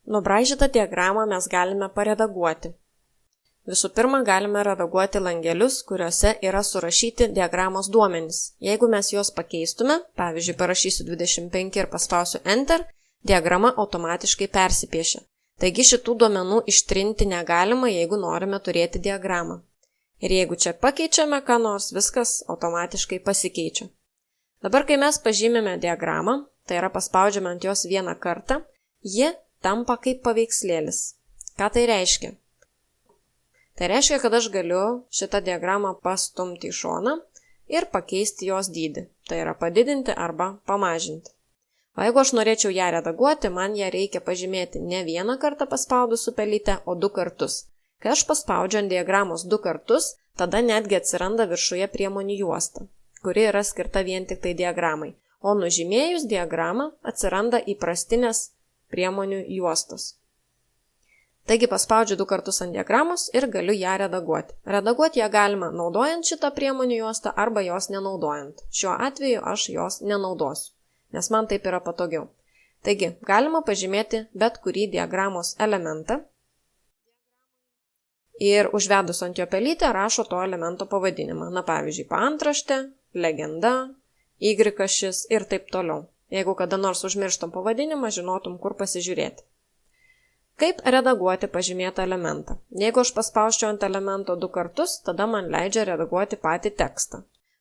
Nubraižytą diagramą mes galime paredaguoti. Visų pirma, galime redaguoti langelius, kuriuose yra surašyti diagramos duomenys. Jeigu mes juos pakeistume, pavyzdžiui, parašysiu 25 ir paspausiu Enter, diagrama automatiškai persipiešia. Taigi šitų duomenų ištrinti negalima, jeigu norime turėti diagramą. Ir jeigu čia pakeičiame ką nors, viskas automatiškai pasikeičia. Dabar, kai mes pažymime diagramą, tai yra paspaudžiame ant jos vieną kartą, ji tampa kaip paveikslėlis. Ką tai reiškia? Tai reiškia, kad aš galiu šitą diagramą pastumti į šoną ir pakeisti jos dydį. Tai yra padidinti arba pamažinti. O jeigu aš norėčiau ją redaguoti, man ją reikia pažymėti ne vieną kartą paspaudus su pelyte, o 2 kartus. Kai aš paspaudžiu ant diagramos 2 kartus, tada netgi atsiranda viršuje priemonių juosta, kuri yra skirta vien tik tai diagramai. O nužymėjus diagramą atsiranda įprastinės priemonių juostos. Taigi paspaudžiu 2 kartus ant diagramos ir galiu ją redaguoti. Redaguoti ją galima naudojant šitą priemonių juostą arba jos nenaudojant. Šiuo atveju aš jos nenaudosiu, nes man taip yra patogiau. Taigi, galima pažymėti bet kurį diagramos elementą ir užvedus ant jo pelytę rašo to elemento pavadinimą. Na, pavyzdžiui, paantraštė, legenda, y-ašis ir taip toliau. Jeigu kada nors užmirštum pavadinimą, žinotum, kur pasižiūrėti. Kaip redaguoti pažymėtą elementą? Jeigu aš paspausčiau ant elemento 2 kartus, tada man leidžia redaguoti patį tekstą.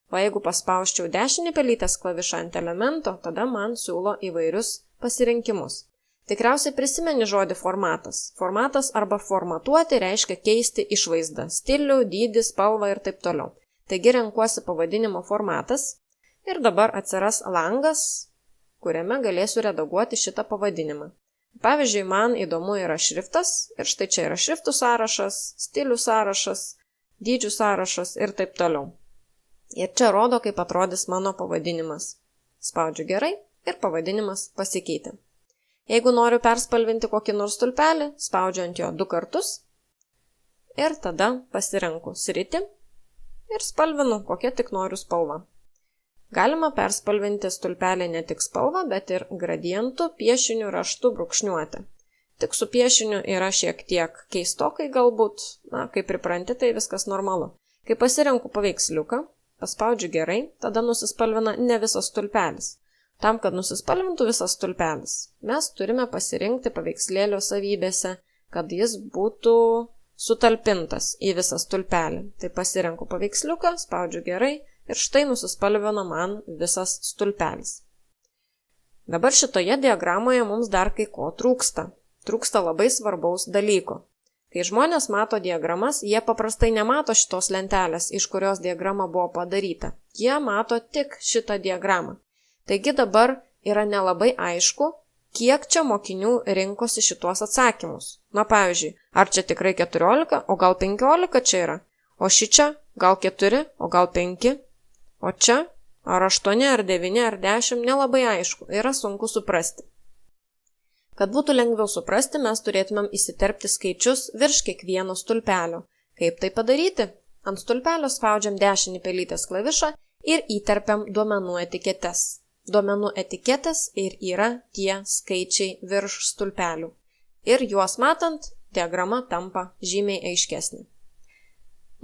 O jeigu paspausčiau dešinį pelytės klavišą ant elemento, tada man siūlo įvairius pasirinkimus. Tikriausiai prisimeni žodį formatas. Formatas arba formatuoti reiškia keisti išvaizdą, stilių, dydį, spalvą ir taip toliau. Taigi renkuosi pavadinimo formatas ir dabar atsiras langas, kuriame galėsiu redaguoti šitą pavadinimą. Pavyzdžiui, man įdomu yra šriftas ir štai čia yra šriftų sąrašas, stilių sąrašas, dydžių sąrašas ir taip toliau. Ir čia rodo, kaip atrodys mano pavadinimas. Spaudžiu gerai ir pavadinimas pasikeitė. Jeigu noriu perspalvinti kokį nors stulpelį, spaudžiu ant jo 2 kartus ir tada pasirenku sritį ir spalvinu, kokią tik noriu spalvą. Galima perspalvinti stulpelį ne tik spalvą, bet ir gradientų, piešinių, raštų, brūkšniuoti. Tik su piešiniu yra šiek tiek keistokai galbūt, kai pripranti, tai viskas normalu. Kai pasirenku paveiksliuką, paspaudžiu gerai, tada nusispalvina ne visas stulpelis. Tam, kad nusispalvintų visas stulpelis, mes turime pasirinkti paveikslėlio savybėse, kad jis būtų sutalpintas į visą stulpelį. Tai pasirenku paveiksliuką, spaudžiu gerai. Ir štai nusispalvino man visas stulpelis. Dabar šitoje diagramoje mums dar kai ko trūksta. Trūksta labai svarbaus dalyko. Kai žmonės mato diagramas, jie paprastai nemato šitos lentelės, iš kurios diagrama buvo padaryta. Jie mato tik šitą diagramą. Taigi dabar yra nelabai aišku, kiek čia mokinių rinkosi šituos atsakymus. Na, pavyzdžiui, ar čia tikrai 14, o gal 15 čia yra? O šičia gal 4, o gal 5? O čia, ar 8, ar 9, ar 10, nelabai aišku, yra sunku suprasti. Kad būtų lengviau suprasti, mes turėtumėm įsiterpti skaičius virš kiekvieno stulpelio. Kaip tai padaryti? Ant stulpelio spaudžiam dešinį pelytės klavišą ir įterpiam duomenų etiketes. Duomenų etiketės ir yra tie skaičiai virš stulpelių. Ir juos matant, diagrama tampa žymiai aiškesnė.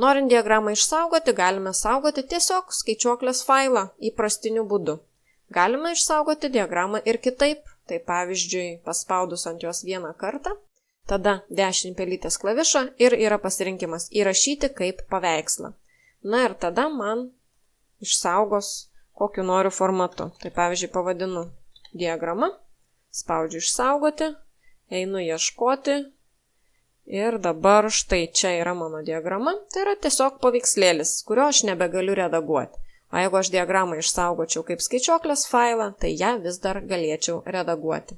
Norint diagramą išsaugoti, galime saugoti tiesiog skaičiuoklės failą įprastiniu būdu. Galime išsaugoti diagramą ir kitaip, tai pavyzdžiui, paspaudus ant jos vieną kartą, tada dešinį pelytės klavišą ir yra pasirinkimas įrašyti kaip paveikslą. Na ir tada man išsaugos kokiu noriu formatu. Tai pavyzdžiui, pavadinu diagramą, spaudžiu išsaugoti, einu ieškoti. Ir dabar štai čia yra mano diagrama, tai yra tiesiog paveikslėlis, kurio aš nebegaliu redaguoti. O jeigu aš diagramą išsaugočiau kaip skaičiuoklės failą, tai ją vis dar galėčiau redaguoti.